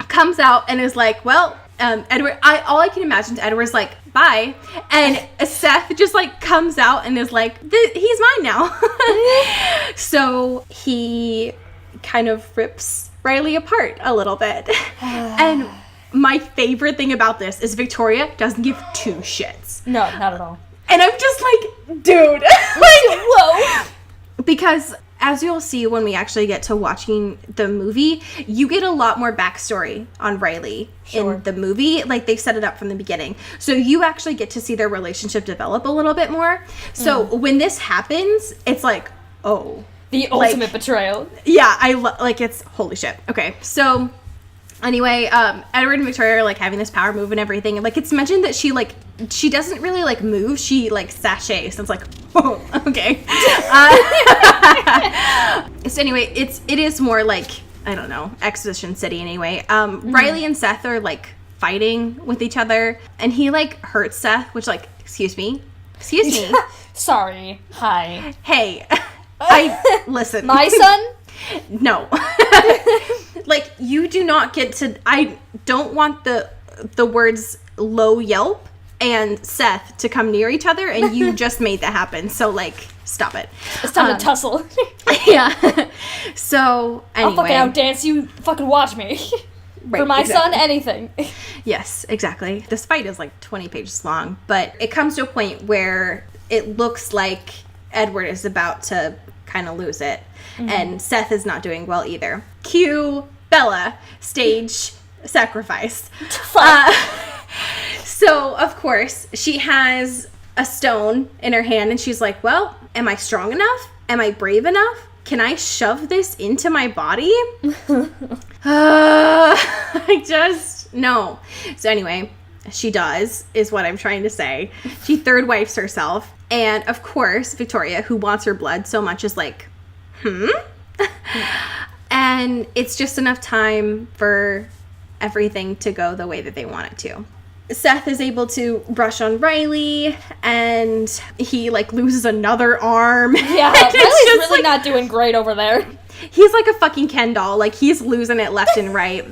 comes out and is like, well, Edward, all I can imagine is Edward's like, bye. And Seth just, like, comes out and is like, he's mine now. So he kind of rips Riley apart a little bit. And my favorite thing about this is Victoria doesn't give two shits. No, not at all. And I'm just like, dude. Like, whoa. Because as you'll see when we actually get to watching the movie, you get a lot more backstory on Riley in the movie. Like, they set it up from the beginning. So you actually get to see their relationship develop a little bit more. So when this happens, it's like, oh. The ultimate betrayal. Yeah, it's holy shit. Okay, so anyway, Edward and Victoria are, like, having this power move and everything. And, like, it's mentioned that she doesn't really, like, move. She, like, sachets. So it's like, oh, okay. So anyway, it is more like, I don't know, Exposition City anyway. Riley and Seth are, like, fighting with each other. And he, like, hurts Seth, which, like, excuse me. Sorry. Hi. Hey. Listen. My son? No. Like, you do not get to... I don't want the words low yelp and Seth to come near each other, and you just made that happen. So, like, stop it. It's time to tussle. Yeah. So, anyway. I'll fucking outdance you. Fucking watch me. Right, for my son, anything. Yes, exactly. This fight is, like, 20 pages long, but it comes to a point where it looks like Edward is about to kind of lose it. And Seth is not doing well either. Cue Bella, stage sacrifice. So, of course, she has a stone in her hand, and she's like, well, am I strong enough? Am I brave enough? Can I shove this into my body? No. So anyway, she does, is what I'm trying to say. She third wifes herself. And, of course, Victoria, who wants her blood so much, is like, And it's just enough time for everything to go the way that they want it to. Seth is able to rush on Riley, and he, like, loses another arm. Yeah, Riley's really, like, not doing great over there. He's like a fucking Ken doll. Like, he's losing it left and right.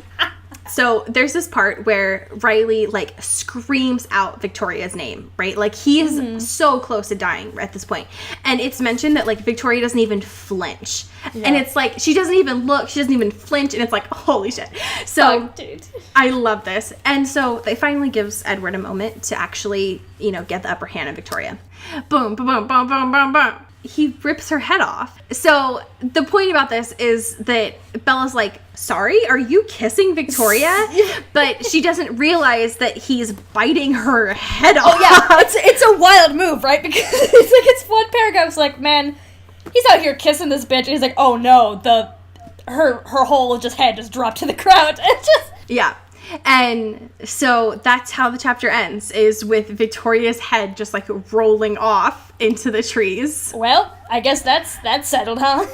So there's this part where Riley, like, screams out Victoria's name, right? Like, he is so close to dying at this point. And it's mentioned that, like, Victoria doesn't even flinch. Yeah. And it's like, she doesn't even look, she doesn't even flinch, and it's like, holy shit. So, dude. I love this. And so they finally gives Edward a moment to actually, you know, get the upper hand on Victoria. Boom, boom, boom, boom, boom, boom, boom. He rips her head off. So the point about this is that Bella's like, sorry, are you kissing Victoria? But she doesn't realize that he's biting her head off. Oh yeah, it's a wild move, right? Because it's one paragraph. It's like, man, he's out here kissing this bitch, and he's like, oh no, her whole head just dropped to the ground. Yeah. And so that's how the chapter ends, is with Victoria's head just, like, rolling off into the trees. Well, I guess that's settled, huh?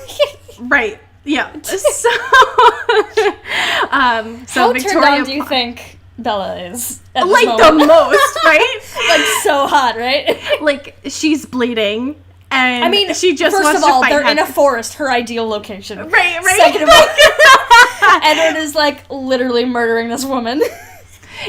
Right. Yeah. So how Victoria, turned on do you think Bella is? Like, the most, right? Like, so hot, right? Like, she's bleeding, And I mean, she just first wants of all, to fight they're in a Hedwig. forest, her ideal location. Right. Second of all, Edward is, like, literally murdering this woman.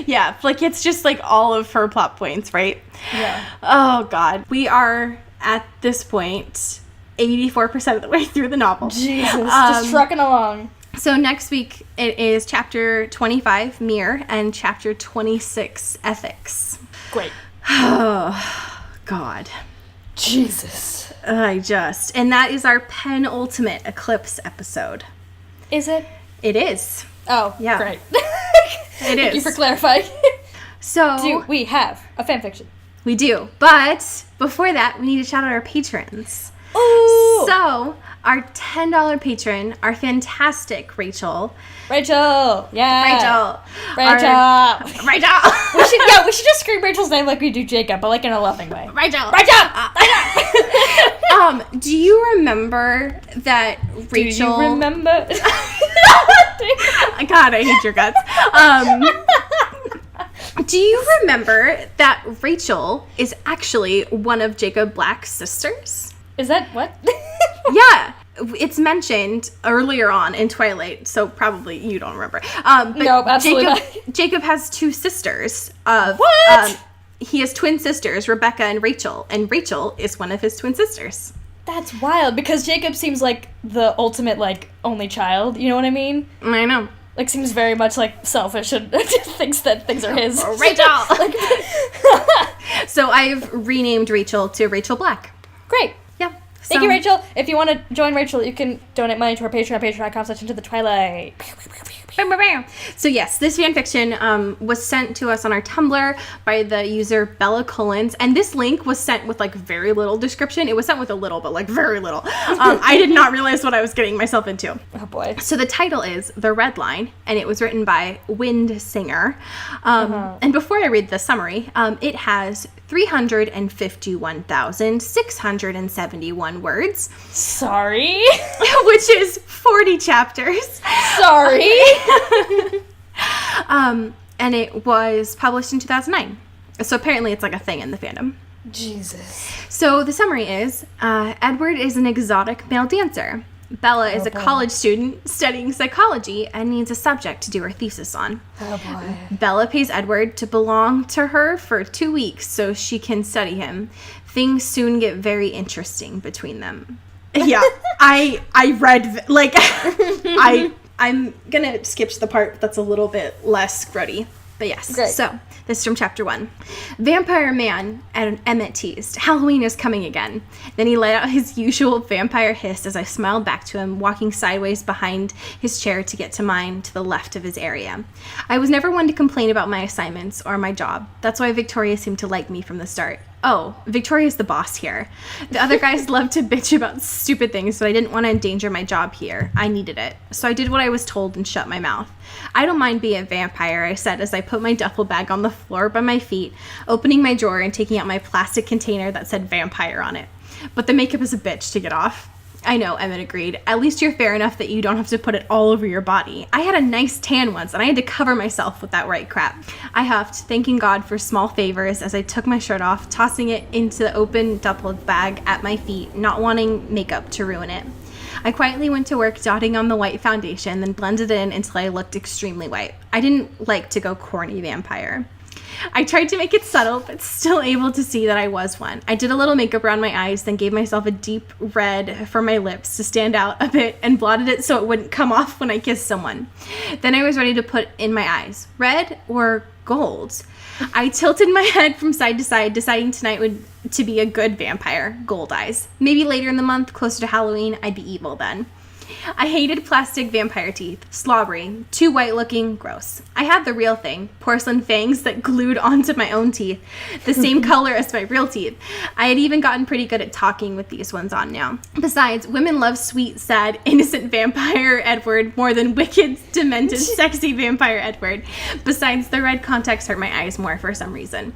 Yeah, like, it's just, like, all of her plot points, right? Yeah. Oh, God. We are, at this point, 84% of the way through the novel. Jesus, just trucking along. So next week, it is chapter 25, Mirror, and chapter 26, Ethics. Great. Oh, God. Jesus. And that is our penultimate Eclipse episode. Is it? It is. Oh, Yeah. great. It is. Thank you for clarifying. So, Do we have a fanfiction? we do. But before that, we need to shout out our patrons. Ooh! So, our $10 patron, our fantastic Rachel. Rachel! Yeah! Rachel. Rachel! We should just scream Rachel's name like we do Jacob, but like in a loving way. Rachel! Rachel! Do you remember that Rachel... Do you remember? God, I hate your guts. Do you remember that Rachel is actually one of Jacob Black's sisters? Is that what? Yeah. It's mentioned earlier on in Twilight, so probably you don't remember. But Nope, absolutely Jacob has two sisters. What? He has twin sisters, Rebecca and Rachel is one of his twin sisters. That's wild, because Jacob seems like the ultimate, like, only child, you know what I mean? I know. Like, seems very much, like, selfish and thinks that things are his. Rachel! So I've renamed Rachel to Rachel Black. Great. Yeah. Thank you, Rachel. If you want to join Rachel, you can donate money to our Patreon at patreon.com/intothetwilight. So yes, this fanfiction was sent to us on our Tumblr by the user Bella Collins, and this link was sent with like very little description. It was sent with a little, but like very little. I did not realize what I was getting myself into. Oh boy. So the title is The Red Line, and it was written by Wind Singer. And before I read the summary, it has 351,671 words. Sorry. Which is 40 chapters. Sorry. And it was published in 2009. So apparently it's like a thing in the fandom. Jesus. So the summary is, Edward is an exotic male dancer. Bella is a college student studying psychology and needs a subject to do her thesis on. Oh boy. Bella pays Edward to belong to her for 2 weeks so she can study him. Things soon get very interesting between them. Yeah, I read, like, I'm gonna skip to the part that's a little bit less gruddy. But yes, Great. So this is from chapter 1. Vampire man and Emmett teased, Halloween is coming again. Then he let out his usual vampire hiss as I smiled back to him, walking sideways behind his chair to get to mine to the left of his area. I was never one to complain about my assignments or my job. That's why Victoria seemed to like me from the start. Oh, Victoria's the boss here. The other guys love to bitch about stupid things, but I didn't want to endanger my job here. I needed it. So I did what I was told and shut my mouth. I don't mind being a vampire, I said as I put my duffel bag on the floor by my feet, opening my drawer and taking out my plastic container that said vampire on it. But the makeup is a bitch to get off. I know, Emmett agreed. At least you're fair enough that you don't have to put it all over your body. I had a nice tan once, and I had to cover myself with that white crap. I huffed, thanking God for small favors as I took my shirt off, tossing it into the open duffel bag at my feet, not wanting makeup to ruin it. I quietly went to work dotting on the white foundation, then blended it in until I looked extremely white. I didn't like to go corny vampire. I tried to make it subtle, but still able to see that I was one. I did a little makeup around my eyes, then gave myself a deep red for my lips to stand out a bit and blotted it so it wouldn't come off when I kissed someone. Then I was ready to put in my eyes. Red or gold? I tilted my head from side to side, deciding tonight would to be a good vampire. Gold eyes. Maybe later in the month, closer to Halloween, I'd be evil then. I hated plastic vampire teeth. Slobbery. Too white looking. Gross. I had the real thing. Porcelain fangs that glued onto my own teeth. The same color as my real teeth. I had even gotten pretty good at talking with these ones on now. Besides, women love sweet, sad, innocent vampire Edward more than wicked, demented, sexy vampire Edward. Besides, the red contacts hurt my eyes more for some reason.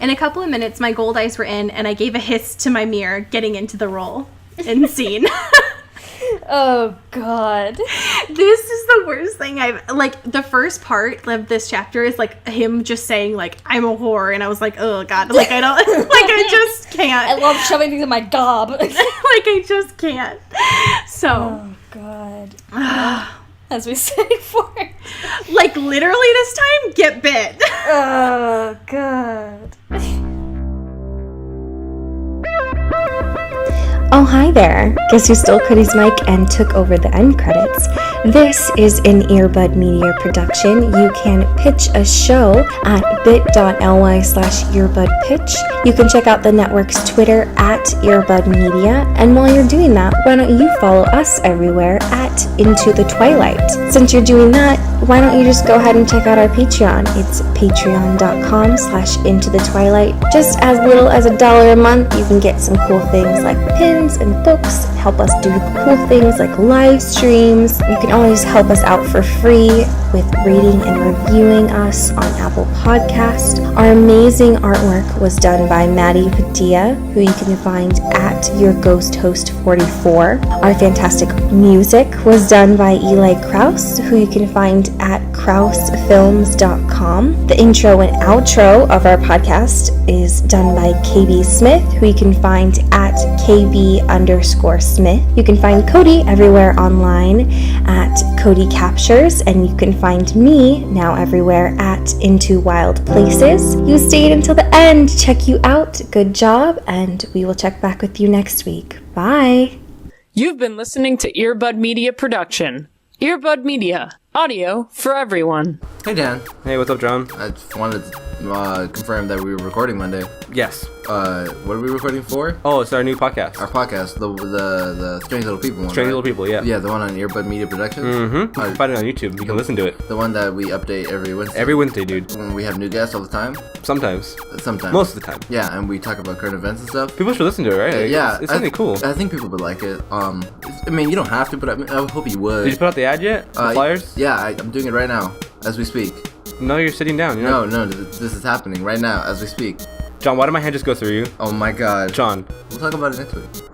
In a couple of minutes, my gold eyes were in, and I gave a hiss to my mirror, getting into the role and scene. Oh, God. This is the worst thing like, the first part of this chapter is, like, him just saying, like, I'm a whore, and I was like, oh, God, like, I don't, like, I just can't. I love shoving things in my gob. Like, I just can't. So. Oh, God. As we say for it. Like, literally this time, get bit. Oh, God. Oh, hi there. Guess who stole Cody's mic and took over the end credits? This is an Earbud Media production. You can pitch a show at bit.ly/earbudpitch. You can check out the network's Twitter at Earbud Media. And while you're doing that, why don't you follow us everywhere at Into the Twilight? Since you're doing that, why don't you just go ahead and check out our Patreon? It's patreon.com/intothetwilight. Just as little as $1 a month, you can get some cool things like pins and books, help us do cool things like live streams. You can always help us out for free with rating and reviewing us on Apple Podcast. Our amazing artwork was done by Maddie Padilla, who you can find at YourGhostHost44. Our fantastic music was done by Eli Krause, who you can find at krausefilms.com. The intro and outro of our podcast is done by KB Smith, who you can find at KB_Smith. You can find Cody everywhere online at Cody Captures, and you can find me now everywhere at Into Wild Places. You stayed until the end. Check you out. Good job, and we will check back with you next week. Bye. You've been listening to Earbud Media Production. Earbud Media. Audio for everyone. Hey, Dan. Hey, what's up, John? I just wanted to confirm that we were recording Monday. Yes. What are we recording for? Oh, it's our new podcast. Our podcast, the Strange Little People one, Strange right? Little People, yeah. Yeah, the one on Earbud Media Productions. Mm-hmm. You can find it on YouTube. You can listen to it. The one that we update every Wednesday. Every Wednesday, dude. When we have new guests all the time. Sometimes. Most of the time. Yeah, and we talk about current events and stuff. People should listen to it, right? Yeah. It's something cool. I think people would like it. I mean, you don't have to, but I hope you would. Did you put out the ad yet? The flyers? Yeah, I'm doing it right now, as we speak. No, you're sitting down. No, this is happening right now, as we speak. John, why did my hand just go through you? Oh my God. John. We'll talk about it next week.